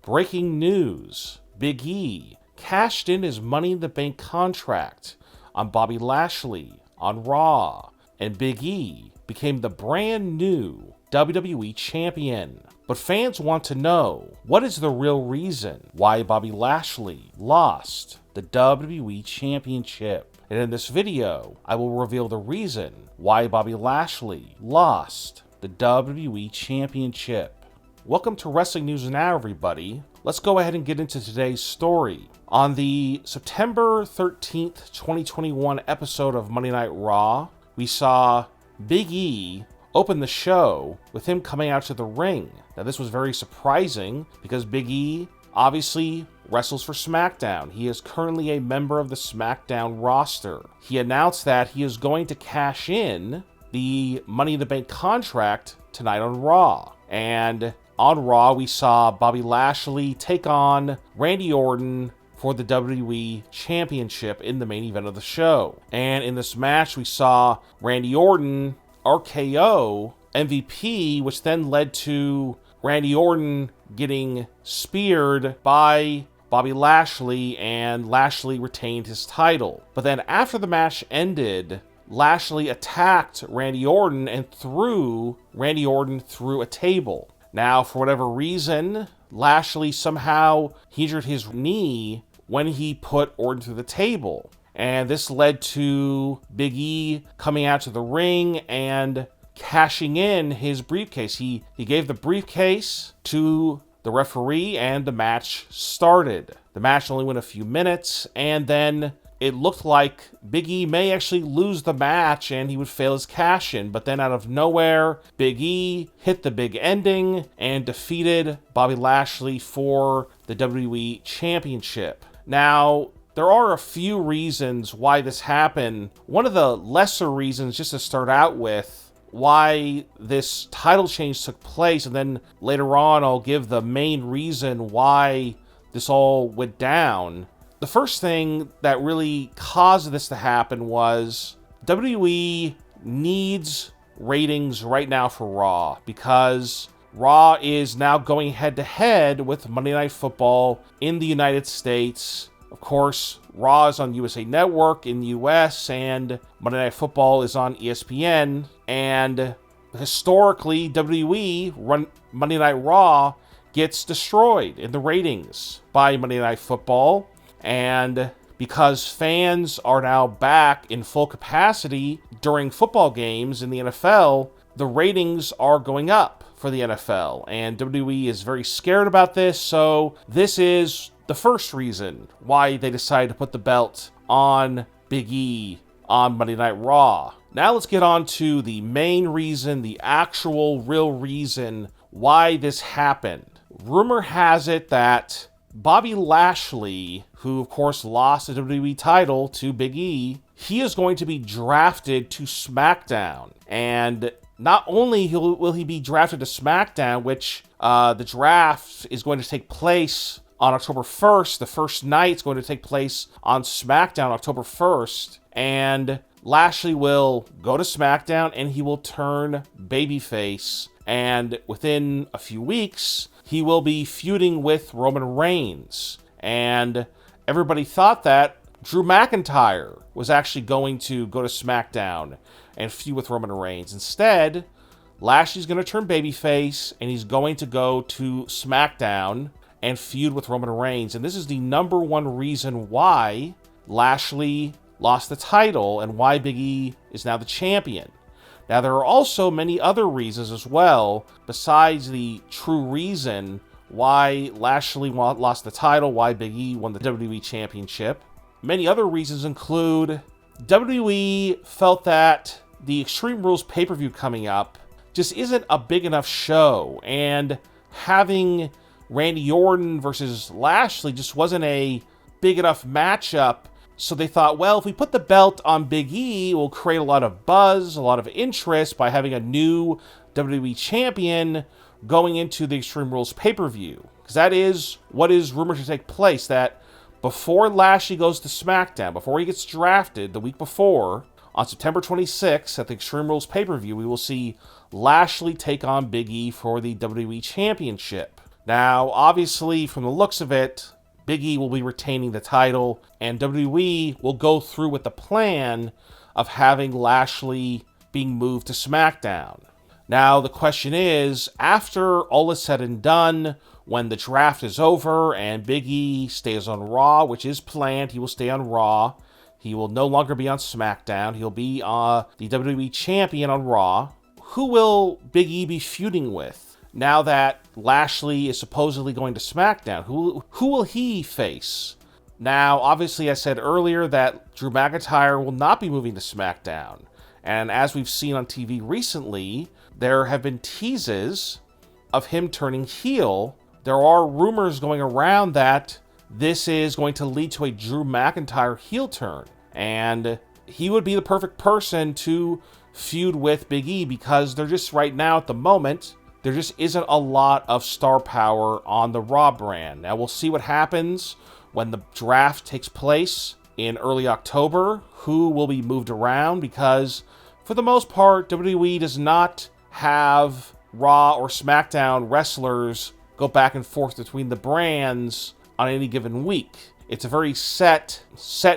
Breaking news. Big E cashed in his Money in the Bank contract on Bobby Lashley on Raw, and Big E became the brand new WWE Champion. But fans want to know, what is the real reason why Bobby Lashley lost the WWE Championship? And in this video, I will reveal the reason why Bobby Lashley lost the WWE Championship. Welcome to Wrestling News Now, everybody. Let's go ahead and get into today's story. On the September 13th, 2021 episode of Monday Night Raw, we saw Big E open the show with him coming out to the ring. Now, this was very surprising because Big E obviously wrestles for SmackDown. He is currently a member of the SmackDown roster. He announced that he is going to cash in the Money in the Bank contract tonight on Raw. And on Raw, we saw Bobby Lashley take on Randy Orton for the WWE Championship in the main event of the show. And in this match, we saw Randy Orton RKO MVP, which then led to Randy Orton getting speared by Bobby Lashley, and Lashley retained his title. But then after the match ended, Lashley attacked Randy Orton and threw Randy Orton through a table. Now, for whatever reason, Lashley somehow injured his knee when he put Orton through the table. And this led to Big E coming out to the ring and cashing in his briefcase. He gave the briefcase to the referee and the match started. The match only went a few minutes, and then it looked like Big E may actually lose the match and he would fail his cash-in. But then out of nowhere, Big E hit the big ending and defeated Bobby Lashley for the WWE Championship. Now, there are a few reasons why this happened. One of the lesser reasons, just to start out with, why this title change took place, and then later on I'll give the main reason why this all went down. The first thing that really caused this to happen was WWE needs ratings right now for Raw, because Raw is now going head-to-head with Monday Night Football in the United States. Of course, Raw is on USA Network in the US, and Monday Night Football is on ESPN. And historically, WWE Monday Night Raw gets destroyed in the ratings by Monday Night Football. And because fans are now back in full capacity during football games in the NFL, the ratings are going up for the NFL. And WWE is very scared about this, so this is the first reason why they decided to put the belt on Big E on Monday Night Raw. Now let's get on to the main reason, the actual real reason why this happened. Rumor has it that Bobby Lashley, who of course lost the WWE title to Big E, he is going to be drafted to SmackDown. And not only will he be drafted to SmackDown, which the draft is going to take place on October 1st. The first night is going to take place on SmackDown, October 1st. And Lashley will go to SmackDown and he will turn babyface. And within a few weeks, he will be feuding with Roman Reigns. And everybody thought that Drew McIntyre was actually going to go to SmackDown and feud with Roman Reigns. Instead, Lashley's going to turn babyface and he's going to go to SmackDown and feud with Roman Reigns. And this is the number one reason why Lashley lost the title and why Big E is now the champion. Now, there are also many other reasons as well, besides the true reason why Lashley lost the title, why Big E won the WWE Championship. Many other reasons include WWE felt that the Extreme Rules pay-per-view coming up just isn't a big enough show, and having Randy Orton versus Lashley just wasn't a big enough matchup. So they thought, well, if we put the belt on Big E, we'll create a lot of buzz, a lot of interest by having a new WWE champion going into the Extreme Rules pay-per-view. Because that is what is rumored to take place, that before Lashley goes to SmackDown, before he gets drafted the week before, on September 26th at the Extreme Rules pay-per-view, we will see Lashley take on Big E for the WWE Championship. Now, obviously, from the looks of it, Big E will be retaining the title, and WWE will go through with the plan of having Lashley being moved to SmackDown. Now, the question is, after all is said and done, when the draft is over and Big E stays on Raw, which is planned, he will stay on Raw. He will no longer be on SmackDown. He'll be the WWE Champion on Raw. Who will Big E be feuding with now that Lashley is supposedly going to SmackDown? Who will he face? Now, obviously, I said earlier that Drew McIntyre will not be moving to SmackDown. And as we've seen on TV recently, there have been teases of him turning heel. There are rumors going around that this is going to lead to a Drew McIntyre heel turn. And he would be the perfect person to feud with Big E because they're just right now at the moment, there just isn't a lot of star power on the Raw brand. Now we'll see what happens when the draft takes place in early October, who will be moved around because for the most part, WWE does not have Raw or SmackDown wrestlers go back and forth between the brands on any given week. It's a very set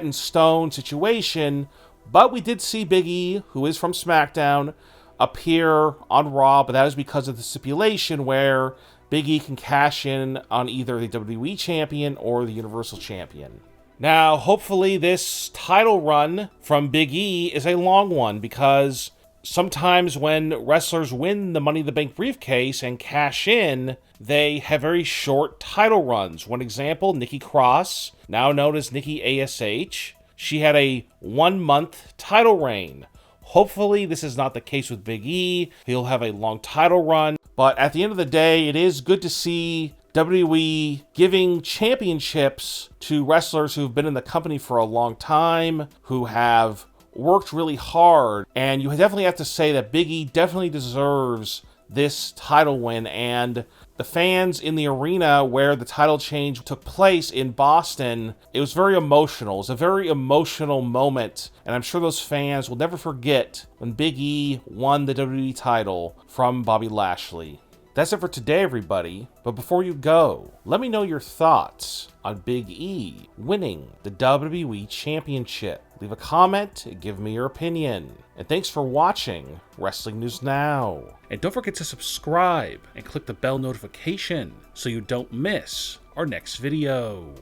in stone situation, but we did see Big E, who is from SmackDown, appear on Raw, but that is because of the stipulation where Big E can cash in on either the WWE Champion or the Universal Champion. Now, hopefully this title run from Big E is a long one because sometimes when wrestlers win the Money in the Bank briefcase and cash in, they have very short title runs. One example, Nikki Cross, now known as Nikki ASH. She had a 1-month title reign. Hopefully this is not the case with Big E. He'll have a long title run. But at the end of the day, it is good to see WWE giving championships to wrestlers who've been in the company for a long time, who have worked really hard. And you definitely have to say that Big E definitely deserves this title win, and the fans in the arena where the title change took place in Boston, it was very emotional. It was a very emotional moment, and I'm sure those fans will never forget when Big E won the WWE title from Bobby Lashley. That's it for today, everybody. But before you go, let me know your thoughts on Big E winning the WWE Championship. Leave a comment, give me your opinion. And thanks for watching Wrestling News Now. And don't forget to subscribe and click the bell notification so you don't miss our next video.